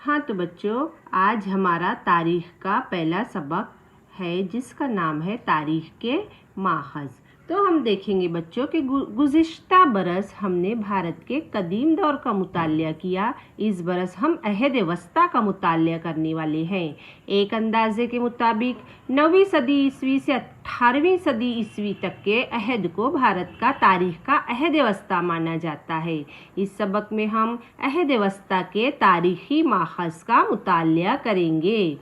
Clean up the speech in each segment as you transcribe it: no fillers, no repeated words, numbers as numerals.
हाँ तो बच्चों, आज हमारा तारीख का पहला सबक है जिसका नाम है तारीख के माखज़। तो हम देखेंगे बच्चों कि गुज़िश्ता बरस हमने भारत के कदीम दौर का मुतालिया किया। इस बरस हम अहद वस्ता का मुतालिया करने वाले हैं। एक अंदाजे के मुताबिक 9वीं सदी ईस्वी से 18वीं सदी ईस्वी तक के अहद को भारत का तारीख का अहद वस्ता माना जाता है। इस सबक में हम अहद वस्ता के तारीखी माखज़ का मुतालिया करेंगे।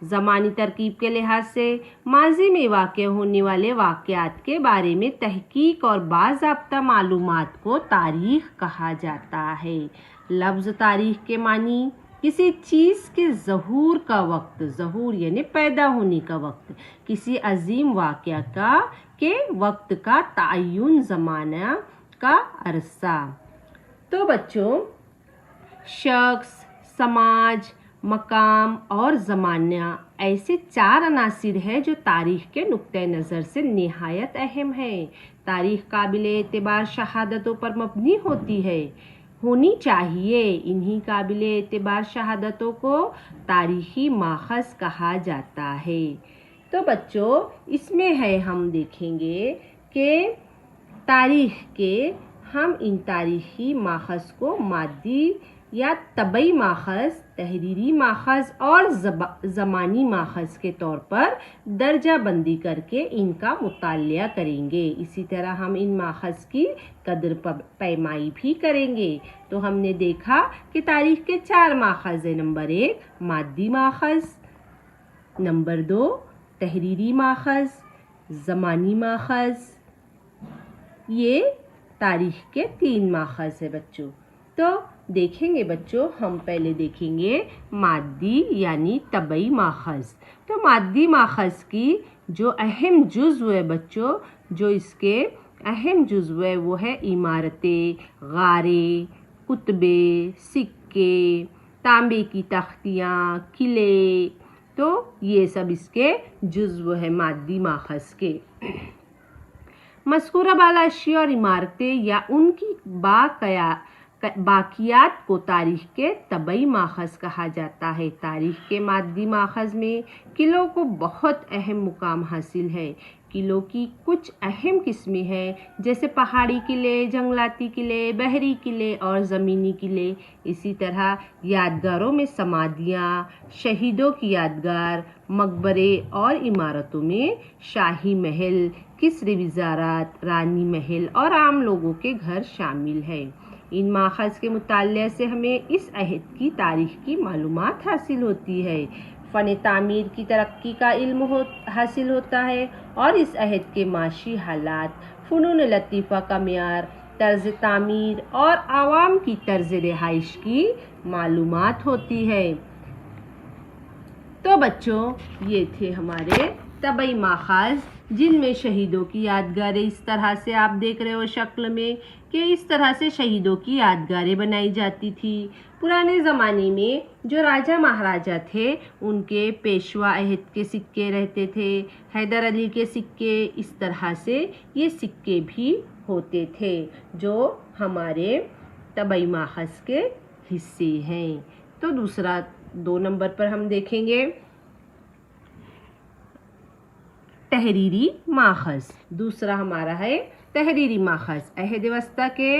ज़मानी तरकीब के लिहाज से माजी में वाक़ होने वाले वाक़यात के बारे में तहकीक और बाज़ाब्ता मालूमात को तारीख़ कहा जाता है। लफ्ज़ तारीख़ के मानी किसी चीज़ के ज़हूर का वक्त, ज़हूर यानी पैदा होने का वक्त, किसी अजीम वाक़या का के वक्त का तयन, ज़माना का अरसा। तो बच्चों, शख्स, समाज, मकाम और ज़माना ऐसे 4 अनासिर हैं जो तारीख़ के नुक्ते नज़र से निहायत अहम है। तारीख़ काबिल एतबार शहादतों पर मबनी होनी चाहिए। इन्हीं काबिल एतबार शहादतों को तारीख़ी माखज़ कहा जाता है। तो बच्चों, इसमें है हम देखेंगे कि तारीख़ के हम इन तारीख़ी माखज़ को मादी या तबई माखज़, तहरीरी माखज़ और ज़मानी माखज़ के तौर पर दर्जा बंदी करके इनका मुतालिया करेंगे। इसी तरह हम इन माखज़ की कदर पैमाई भी करेंगे। तो हमने देखा कि तारीख़ के 4 माखज़ हैं। नंबर 1 मादी माखज़, नंबर 2 तहरीरी माखज़, ज़मानी माखज़। ये तारीख़ के 3 माखज़ है बच्चों। तो देखेंगे बच्चों, हम पहले देखेंगे मादी यानी तबई माखज़। तो मादी माखज़ की जो अहम जुज़्व है बच्चों, जो इसके अहम जुज़्व है वो है इमारतें, गारे, कुतबे, सिक्के, तांबे की तख्तियाँ, किले। तो ये सब इसके जुज़्व है मादी माखज़ के। मज़कूरा बाला अशिया और इमारतें या उनकी बाकियात को तारीख़ के तबई माखज़ कहा जाता है। तारीख़ के मादी माखज़ में किलों को बहुत अहम मुकाम हासिल है। किलों की कुछ अहम किस्में हैं, जैसे पहाड़ी किले, जंगलाती किले, बहरी किले और ज़मीनी किले। इसी तरह यादगारों में समाधियाँ, शहीदों की यादगार, मकबरे और इमारतों में शाही महल, किसरी वज़ारत, रानी महल और आम लोगों के घर शामिल है। इन माखज़ के मुतालिया से हमें इस अहद की तारीख़ की मालूमात हासिल होती है। फ़न तामीर की तरक्की का इल्म हासिल होता है और इस अहद के माशी हालात, फ़नून लतीफ़ा का मियार, तर्ज़ तामीर और आवाम की तर्ज़ रिहाइश की मालूमात होती है। तो बच्चों, ये थे हमारे तबई माखज़, जिनमें शहीदों की यादगारें इस तरह से आप देख रहे हो शक्ल में कि इस तरह से शहीदों की यादगारें बनाई जाती थी। पुराने ज़माने में जो राजा महाराजा थे उनके पेशवा अहद के सिक्के रहते थे, हैदर अली के सिक्के, इस तरह से ये सिक्के भी होते थे जो हमारे तबई माखज़ के हिस्से हैं। तो दूसरा 2 नंबर पर हम देखेंगे तहरीरी माखज़। दूसरा हमारा है तहरीरी माखज़। अहद वस्ता के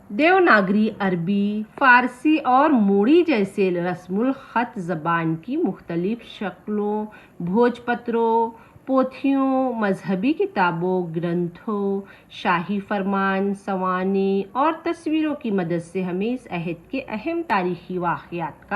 देवनागरी, अरबी, फ़ारसी और मोड़ी जैसे रस्मुल ख़त ज़बान की मुख्तलिफ़ शक्लों, भोजपत्रों, पोथियों, मजहबी किताबों, ग्रंथों, शाही फरमान, सवाने और तस्वीरों की मदद से हमें इस अहद के अहम तारीख़ी वाक़यात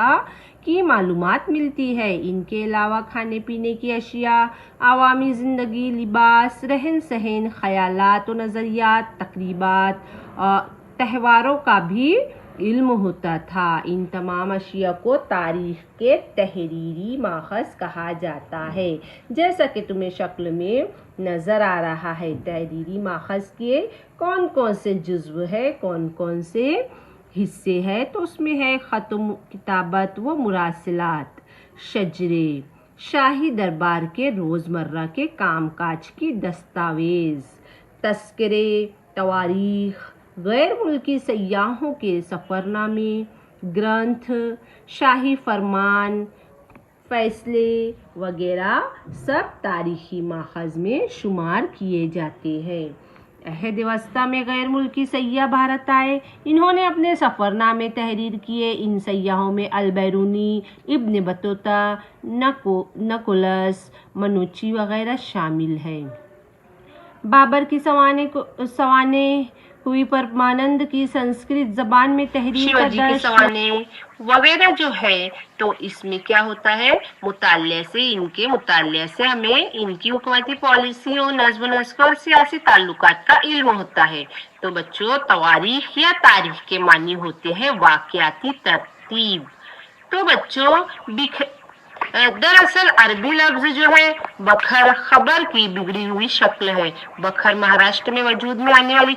की मालूमात मिलती है। इनके अलावा खाने पीने की अशिया, आवामी ज़िंदगी, लिबास, रहन सहन, ख़यालात और नज़रियात, तक़रीबात और त्योहारों का भी इल्म होता था। इन तमाम अशिया को तारीख़ के तहरीरी माखज़ कहा जाता है। जैसा कि तुम्हें शक्ल में नज़र आ रहा है, तहरीरी माखज़ के कौन कौन से जुज़्व है, कौन कौन से हिस्से हैं। तो उसमें है ख़त्म किताबत व मुरासिलात, शजरे, शाही दरबार के रोज़मर्रा के कामकाज की दस्तावेज़, तस्करे, तवारीख़, गैर मुल्की सयाहों के सफ़रनामे, ग्रंथ, शाही फरमान, फैसले वगैरह सब तारीखी माखज़ में शुमार किए जाते हैं। अहद वस्ता में गैर मुल्की सय्याह भारत आए, इन्होंने अपने सफ़रनामे तहरीर किए। इन सय्याहों में अल-बैरूनी, इब्न बतूता, निकोलस मनुची वगैरह शामिल हैं। बाबर की सवाने हुई परमानंद की संस्कृत जबान में तहरीर का दर्ज सवाने वगैरह जो है, तो इसमें क्या होता है, इनके मुताले से हमें इनकी हुकूमती पॉलिसी और नज़्म नस्क और सियासी ताल्लुकात का इल्म होता है। तो बच्चों, तवारीख या तारीख के मानी होते हैं वाक़याती तरतीब। तो बच्चों, दरअसल अरबी लफ्ज जो है बखर खबर की बिगड़ी हुई शक्ल है। बखर महाराष्ट्र में वजूद में आने वाली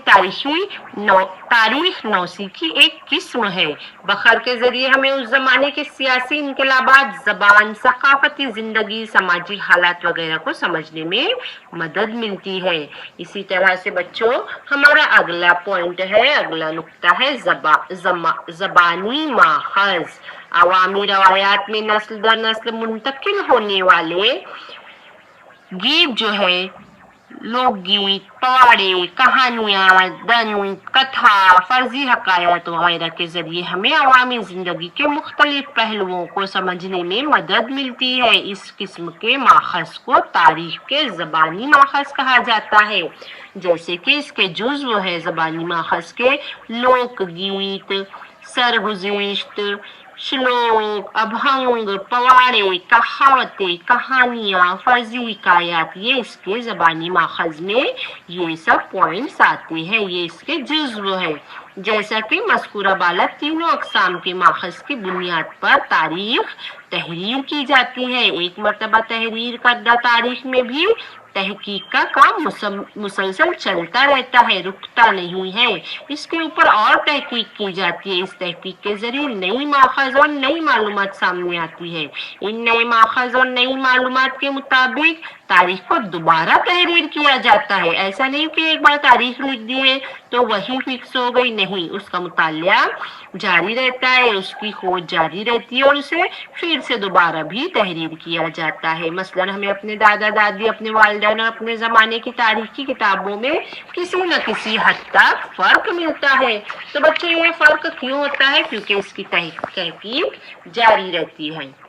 तारीख नौसी की एक किस्म है। बखर के जरिए हमें उस जमाने के सियासी इनकलाबात, जबान, सकाफती जिंदगी, समाजी हालात वगैरह को समझने में मदद मिलती है। इसी तरह से बच्चों, हमारा अगला पॉइंट है, अगला नुक्ता है ज़बानी माखज़। अवामी रवायात में नस्ल दर नस्ल मुंतकिल होने वाले गीत जो है, लोकगीत, पवाड़े, कहानियाँ, दंत कथा, फर्जी हकायत वगैरह के जरिए हमें अवामी जिंदगी के मुख्तलिफ पहलुओं को समझने में मदद मिलती है। इस किस्म के माखज़ को तारीख के ज़बानी माखज़ कहा जाता है। जैसे कि इसके जुज़्व है ज़बानी माखज़ के लोकगीत, सरगुज़िश्त, श्लोक, अभंग, पवाड़े, कहावतें, कहानियाँ, फर्जी हिकायत, ये इसके ज़बानी माखज़ में ये सब पॉइंट्स आते हैं, ये इसके जुज़्व है। जैसा कि मज़कूरा बाला तीनों अक़साम के माखज़ की बुनियाद पर तारीख तहरीर की जाती है। एक मरतबा तहरीर करदा तारीख में भी तहकीक का काम मुसलसल चलता रहता है, रुकता नहीं है। इसके ऊपर और तहकीक की जाती है। इस तहकीक के जरिए नई माखज़ और नई मालूमात सामने आती है। इन नए माखज़ और नई मालूमात के मुताबिक तारीख को दोबारा तहरीर किया जाता है। ऐसा नहीं कि एक बार तारीख लिख दिए तो वही फिक्स हो गई, नहीं, उसका मुतालिया जारी रहता है, उसकी खोज जारी रहती है और उसे फिर से दोबारा भी तहरीर किया जाता है। मसलन हमें अपने दादा दादी, अपने वालिदैन और अपने ज़माने की तारीख की किताबों में किसी न किसी हद तक फ़र्क मिलता है। तो बच्चों, ये फ़र्क क्यों होता है? क्योंकि इसकी तहकीक जारी रहती है।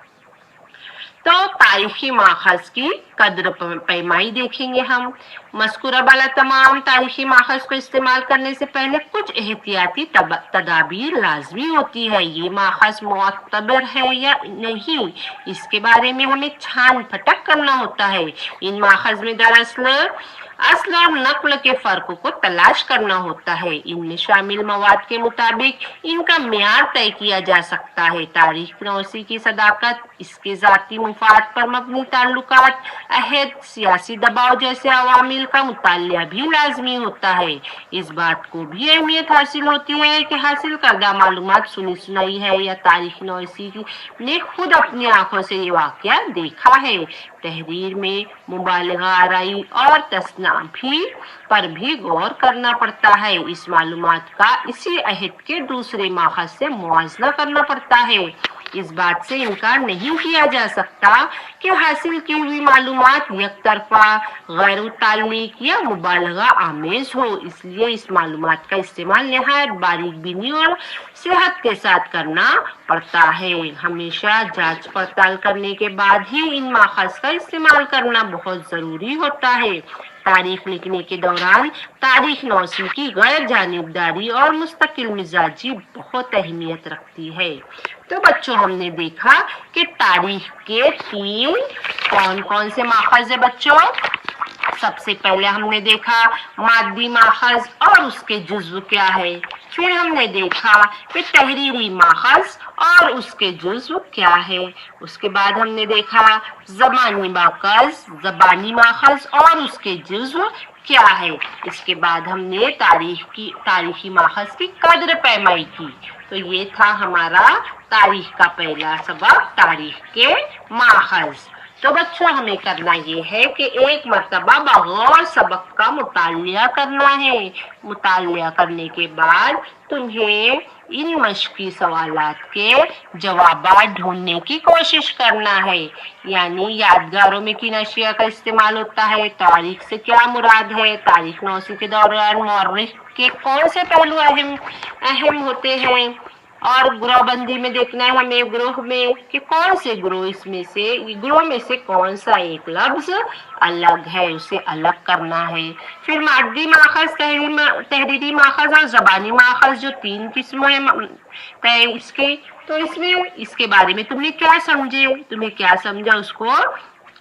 तो तारीखी माखज़ की कद्र पैमाई देखेंगे हम। मज़कूरा वाला तमाम तारीखी माखज़ को इस्तेमाल करने से पहले कुछ एहतियाती तदाबीर लाजमी होती है। ये माखज़ मुअतबर है या नहीं, इसके बारे में हमें छान फटक करना होता है। इन माखज़ में दरअसल असल और नक़ल के फ़र्क को तलाश करना होता है। इनमें शामिल मवाद के मुताबिक इनका मियार तय किया जा सकता है। तारीख नौसी की सदाकत, इसके ज़ाती मुफाद पर मबनी ताल्लुकात, अहद, सियासी दबाव जैसे अवामिल का मुतालिया भी लाजमी होता है। इस बात को भी अहमियत हासिल होती है कि हासिल करदा मालूमात सुनी सुनाई है या तारीख नौसी ने खुद अपनी आंखों से ये वाक़या देखा है। तहरीर में मुबालगा आराई और तसना पर भी गौर करना पड़ता है। इस मालूमात का इसी अहद के दूसरे माखज़ से मुआज़ना करना पड़ता है। इस बात से इनकार नहीं किया जा सकता कि हासिल की हुई मालूमात यकतरफा, गैर मुताल्लिक या मुबालगा आमेज हो। इसलिए इस मालूमात का इस्तेमाल निहायत बारीक बीनी और सेहत के साथ करना पड़ता है। हमेशा जांच पड़ताल करने के बाद ही इन माखज़ का इस्तेमाल करना बहुत ज़रूरी होता है। तारीख लिखने के दौरान तारीख नौसी की गैर जानिबदारी और मुस्तकिल मिजाजी बहुत अहमियत रखती है। तो बच्चों, हमने देखा कि तारीख के तीन कौन कौन से माखज़ है बच्चों। सबसे पहले हमने देखा मादी माखज़ और उसके जुज़्व क्या है। फिर हमने देखा कि तहरीरी माखज़ और उसके जुज़्व क्या है। उसके बाद हमने देखा ज़बानी माखज़ और उसके जुज़्व क्या है। इसके बाद हमने तारीखी माखज़ की कद्र पैमाई की। तो ये था हमारा तारीख का पहला सबक, तारीख के माखज़। تو بچوں ہمیں کرنا یہ ہے کہ ایک مرتبہ بغور سبق کا مطالعہ کرنا ہے. مطالعہ کرنے کے بعد تمہیں ان مشقی سوالات کے جوابات ڈھونڈنے کی کوشش کرنا ہے. یعنی یادگاروں میں کن اشیاء کا استعمال ہوتا ہے، تاریخ سے کیا مراد ہے، تاریخ نویسی کے دوران مورخ کے کون سے پہلو اہم ہوتے ہیں، اور گروہ بندی میں دیکھنا ہے ہمیں گروہ میں کہ کون سے گروہ میں سے کون سا ایک لفظ الگ ہے، اسے الگ کرنا ہے. پھر مادی ماخذ، تحریری ماخذ اور زبانی ماخذ، جو 3 قسمیں اس کے. تو اس کے بارے میں تمہیں کیا سمجھا اس کو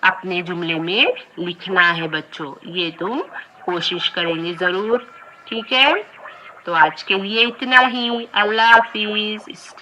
اپنے جملے میں لکھنا ہے بچوں. یہ تم کوشش کریں گے ضرور. ٹھیک ہے، تو آج کے لیے اتنا ہی. اللہ حافظ.